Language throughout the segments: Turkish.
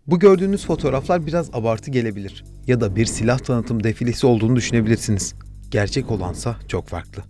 Bu gördüğünüz fotoğraflar biraz abartı gelebilir ya da bir silah tanıtım defilesi olduğunu düşünebilirsiniz. Gerçek olansa çok farklı.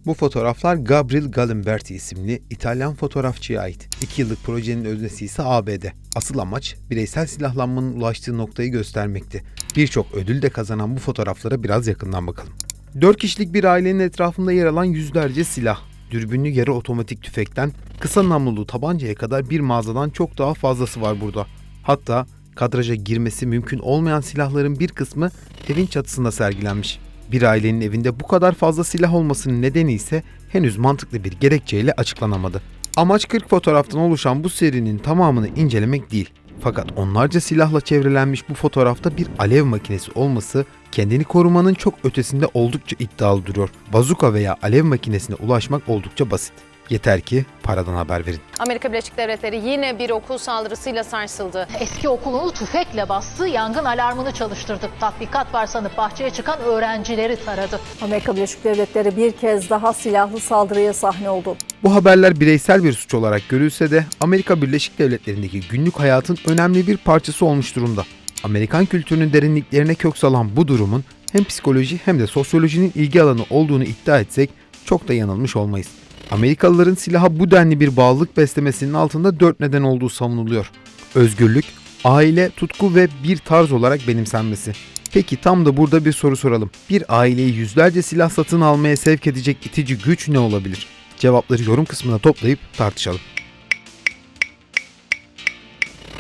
Bu fotoğraflar Gabriel Galimberti isimli İtalyan fotoğrafçıya ait. 2 yıllık projenin öznesi ise ABD. Asıl amaç bireysel silahlanmanın ulaştığı noktayı göstermekti. Birçok ödül de kazanan bu fotoğraflara biraz yakından bakalım. 4 kişilik bir ailenin etrafında yer alan yüzlerce silah, dürbünlü yarı otomatik tüfekten kısa namlulu tabancaya kadar bir mağazadan çok daha fazlası var burada. Hatta kadraja girmesi mümkün olmayan silahların bir kısmı evin çatısında sergilenmiş. Bir ailenin evinde bu kadar fazla silah olmasının nedeni ise henüz mantıklı bir gerekçeyle açıklanamadı. Amaç 40 fotoğraftan oluşan bu serinin tamamını incelemek değil. Fakat onlarca silahla çevrelenmiş bu fotoğrafta bir alev makinesi olması kendini korumanın çok ötesinde oldukça iddialı duruyor. Bazuka veya alev makinesine ulaşmak oldukça basit. Yeter ki paradan haber verin. Amerika Birleşik Devletleri yine bir okul saldırısıyla sarsıldı. Eski okulunu tüfekle bastı, yangın alarmını çalıştırdı. Tatbikat var sanıp bahçeye çıkan öğrencileri taradı. Amerika Birleşik Devletleri bir kez daha silahlı saldırıya sahne oldu. Bu haberler bireysel bir suç olarak görülse de Amerika Birleşik Devletleri'ndeki günlük hayatın önemli bir parçası olmuş durumda. Amerikan kültürünün derinliklerine kök salan bu durumun hem psikoloji hem de sosyolojinin ilgi alanı olduğunu iddia etsek çok da yanılmış olmayız. Amerikalıların silaha bu denli bir bağlılık beslemesinin altında 4 neden olduğu savunuluyor. Özgürlük, aile, tutku ve bir tarz olarak benimsenmesi. Peki tam da burada bir soru soralım. Bir aileyi yüzlerce silah satın almaya sevk edecek itici güç ne olabilir? Cevapları yorum kısmına toplayıp tartışalım.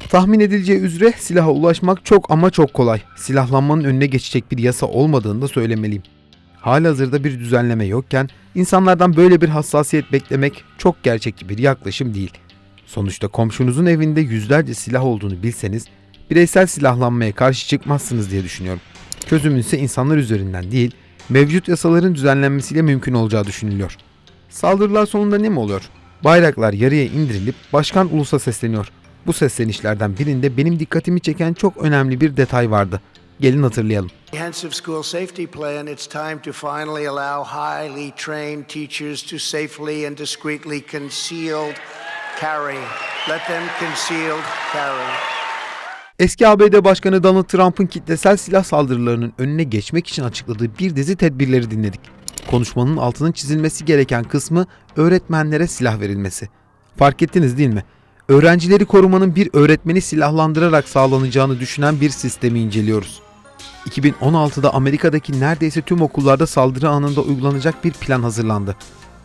Tahmin edileceği üzere silaha ulaşmak çok ama çok kolay. Silahlanmanın önüne geçecek bir yasa olmadığını da söylemeliyim. Halihazırda bir düzenleme yokken insanlardan böyle bir hassasiyet beklemek çok gerçekçi bir yaklaşım değil. Sonuçta komşunuzun evinde yüzlerce silah olduğunu bilseniz bireysel silahlanmaya karşı çıkmazsınız diye düşünüyorum. Çözümün ise insanlar üzerinden değil, mevcut yasaların düzenlenmesiyle mümkün olacağı düşünülüyor. Saldırılar sonunda ne mi oluyor? Bayraklar yarıya indirilip başkan ulusa sesleniyor. Bu seslenişlerden birinde benim dikkatimi çeken çok önemli bir detay vardı. Gelin hatırlayalım. Comprehensive school safety plan, it's time to finally allow highly trained teachers to safely and discreetly concealed carry. Let them concealed carry. Eski ABD Başkanı Donald Trump'ın kitlesel silah saldırılarının önüne geçmek için açıkladığı bir dizi tedbirleri dinledik. Konuşmanın altının çizilmesi gereken kısmı öğretmenlere silah verilmesi. Fark ettiniz değil mi? Öğrencileri korumanın bir öğretmeni silahlandırarak sağlanacağını düşünen bir sistemi inceliyoruz. 2016'da Amerika'daki neredeyse tüm okullarda saldırı anında uygulanacak bir plan hazırlandı.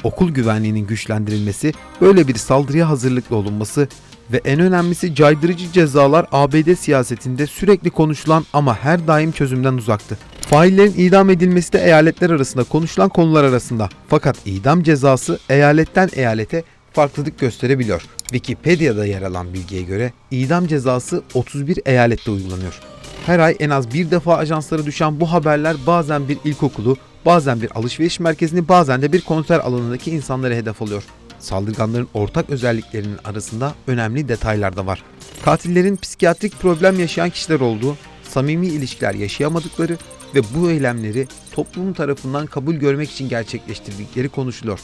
Okul güvenliğinin güçlendirilmesi, böyle bir saldırıya hazırlıklı olunması ve en önemlisi caydırıcı cezalar ABD siyasetinde sürekli konuşulan ama her daim çözümden uzaktı. Faillerin idam edilmesi de eyaletler arasında konuşulan konular arasında. Fakat idam cezası eyaletten eyalete farklılık gösterebiliyor. Wikipedia'da yer alan bilgiye göre idam cezası 31 eyalette uygulanıyor. Her ay en az bir defa ajanslara düşen bu haberler bazen bir ilkokulu, bazen bir alışveriş merkezini, bazen de bir konser alanındaki insanlara hedef alıyor. Saldırganların ortak özelliklerinin arasında önemli detaylar da var. Katillerin psikiyatrik problem yaşayan kişiler olduğu, samimi ilişkiler yaşayamadıkları ve bu eylemleri toplum tarafından kabul görmek için gerçekleştirdikleri konuşuluyor.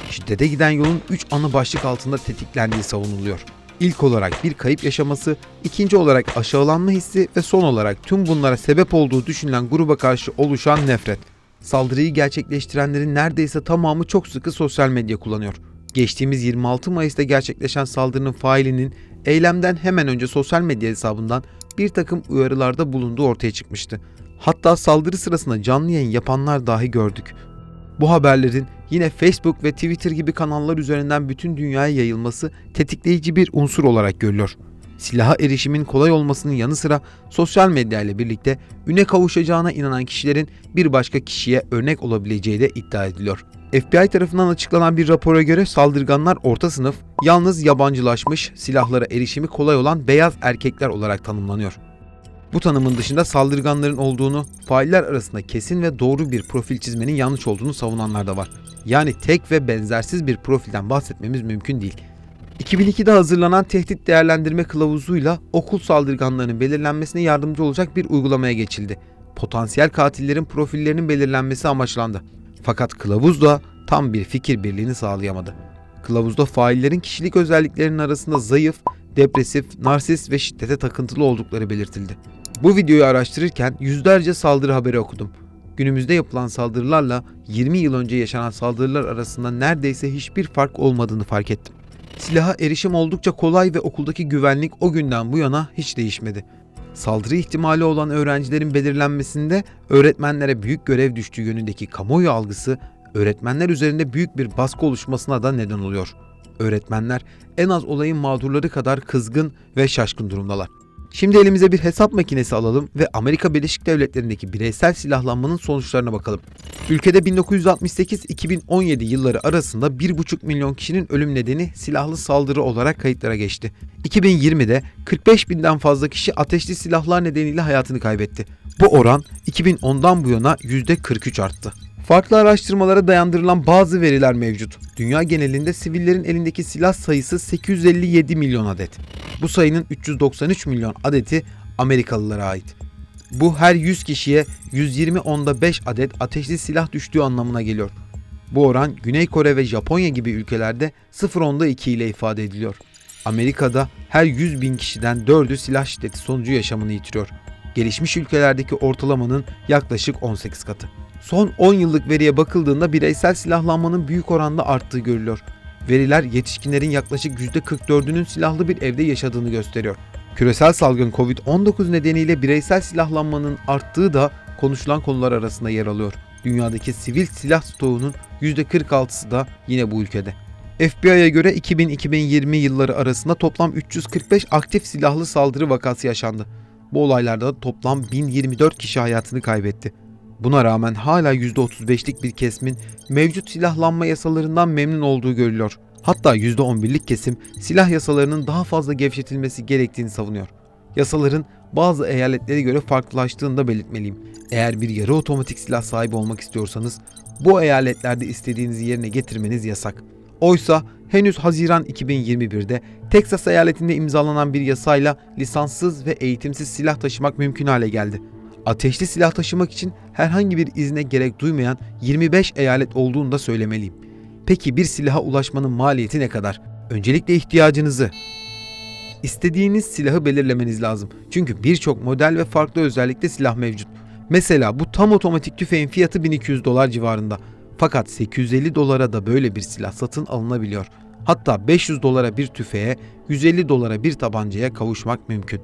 Şiddete giden yolun 3 ana başlık altında tetiklendiği savunuluyor. İlk olarak bir kayıp yaşaması, ikinci olarak aşağılanma hissi ve son olarak tüm bunlara sebep olduğu düşünülen gruba karşı oluşan nefret. Saldırıyı gerçekleştirenlerin neredeyse tamamı çok sıkı sosyal medya kullanıyor. Geçtiğimiz 26 Mayıs'ta gerçekleşen saldırının failinin eylemden hemen önce sosyal medya hesabından bir takım uyarılarda bulunduğu ortaya çıkmıştı. Hatta saldırı sırasında canlı yayın yapanlar dahi gördük. Bu haberlerin yine Facebook ve Twitter gibi kanallar üzerinden bütün dünyaya yayılması tetikleyici bir unsur olarak görülüyor. Silaha erişimin kolay olmasının yanı sıra sosyal medya ile birlikte üne kavuşacağına inanan kişilerin bir başka kişiye örnek olabileceği de iddia ediliyor. FBI tarafından açıklanan bir rapora göre saldırganlar orta sınıf, yalnız yabancılaşmış, silahlara erişimi kolay olan beyaz erkekler olarak tanımlanıyor. Bu tanımın dışında saldırganların olduğunu, failler arasında kesin ve doğru bir profil çizmenin yanlış olduğunu savunanlar da var. Yani tek ve benzersiz bir profilden bahsetmemiz mümkün değil. 2002'de hazırlanan tehdit değerlendirme kılavuzuyla okul saldırganlarının belirlenmesine yardımcı olacak bir uygulamaya geçildi. Potansiyel katillerin profillerinin belirlenmesi amaçlandı. Fakat kılavuz da tam bir fikir birliğini sağlayamadı. Kılavuzda faillerin kişilik özelliklerinin arasında zayıf, depresif, narsist ve şiddete takıntılı oldukları belirtildi. Bu videoyu araştırırken yüzlerce saldırı haberi okudum. Günümüzde yapılan saldırılarla 20 yıl önce yaşanan saldırılar arasında neredeyse hiçbir fark olmadığını fark ettim. Silaha erişim oldukça kolay ve okuldaki güvenlik o günden bu yana hiç değişmedi. Saldırı ihtimali olan öğrencilerin belirlenmesinde öğretmenlere büyük görev düştüğü yönündeki kamuoyu algısı, öğretmenler üzerinde büyük bir baskı oluşmasına da neden oluyor. Öğretmenler en az olayın mağdurları kadar kızgın ve şaşkın durumdalar. Şimdi elimize bir hesap makinesi alalım ve Amerika Birleşik Devletleri'ndeki bireysel silahlanmanın sonuçlarına bakalım. Ülkede 1968-2017 yılları arasında 1,5 milyon kişinin ölüm nedeni silahlı saldırı olarak kayıtlara geçti. 2020'de 45 binden fazla kişi ateşli silahlar nedeniyle hayatını kaybetti. Bu oran 2010'dan bu yana %43 arttı. Farklı araştırmalara dayandırılan bazı veriler mevcut. Dünya genelinde sivillerin elindeki silah sayısı 857 milyon adet. Bu sayının 393 milyon adeti Amerikalılara ait. Bu her 100 kişiye 120.5 adet ateşli silah düştüğü anlamına geliyor. Bu oran Güney Kore ve Japonya gibi ülkelerde 0.2 ile ifade ediliyor. Amerika'da her 100 bin kişiden 4'ü silah şiddeti sonucu yaşamını yitiriyor. Gelişmiş ülkelerdeki ortalamanın yaklaşık 18 katı. Son 10 yıllık veriye bakıldığında bireysel silahlanmanın büyük oranda arttığı görülüyor. Veriler yetişkinlerin yaklaşık %44'ünün silahlı bir evde yaşadığını gösteriyor. Küresel salgın Covid-19 nedeniyle bireysel silahlanmanın arttığı da konuşulan konular arasında yer alıyor. Dünyadaki sivil silah stoğunun %46'sı da yine bu ülkede. FBI'ye göre 2000-2020 yılları arasında toplam 345 aktif silahlı saldırı vakası yaşandı. Bu olaylarda toplam 1024 kişi hayatını kaybetti. Buna rağmen hala %35'lik bir kesimin mevcut silahlanma yasalarından memnun olduğu görülüyor. Hatta %11'lik kesim silah yasalarının daha fazla gevşetilmesi gerektiğini savunuyor. Yasaların bazı eyaletlere göre farklılaştığını da belirtmeliyim. Eğer bir yarı otomatik silah sahibi olmak istiyorsanız bu eyaletlerde istediğinizi yerine getirmeniz yasak. Oysa henüz Haziran 2021'de Teksas eyaletinde imzalanan bir yasayla lisanssız ve eğitimsiz silah taşımak mümkün hale geldi. Ateşli silah taşımak için herhangi bir izne gerek duymayan 25 eyalet olduğunu da söylemeliyim. Peki bir silaha ulaşmanın maliyeti ne kadar? Öncelikle ihtiyacınızı, istediğiniz silahı belirlemeniz lazım. Çünkü birçok model ve farklı özellikte silah mevcut. Mesela bu tam otomatik tüfeğin fiyatı $1200 civarında. Fakat $850 da böyle bir silah satın alınabiliyor. Hatta $500 bir tüfeğe, $150 bir tabancaya kavuşmak mümkün.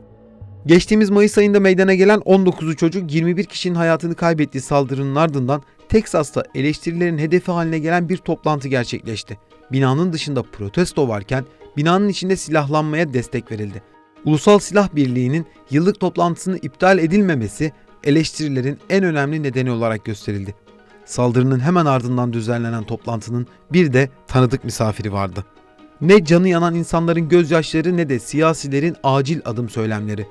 Geçtiğimiz Mayıs ayında meydana gelen 19'u çocuk 21 kişinin hayatını kaybettiği saldırının ardından Teksas'ta eleştirilerin hedefi haline gelen bir toplantı gerçekleşti. Binanın dışında protesto varken binanın içinde silahlanmaya destek verildi. Ulusal Silah Birliği'nin yıllık toplantısının iptal edilmemesi eleştirilerin en önemli nedeni olarak gösterildi. Saldırının hemen ardından düzenlenen toplantının bir de tanıdık misafiri vardı. Ne canı yanan insanların gözyaşları ne de siyasilerin acil adım söylemleri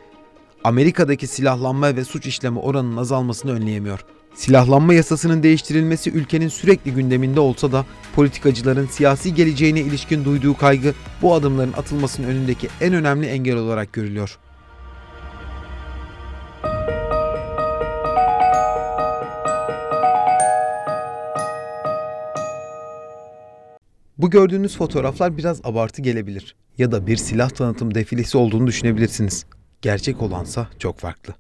Amerika'daki silahlanma ve suç işleme oranının azalmasını önleyemiyor. Silahlanma yasasının değiştirilmesi ülkenin sürekli gündeminde olsa da politikacıların siyasi geleceğine ilişkin duyduğu kaygı bu adımların atılmasının önündeki en önemli engel olarak görülüyor. Bu gördüğünüz fotoğraflar biraz abartı gelebilir ya da bir silah tanıtım defilesi olduğunu düşünebilirsiniz. Gerçek olansa çok farklı.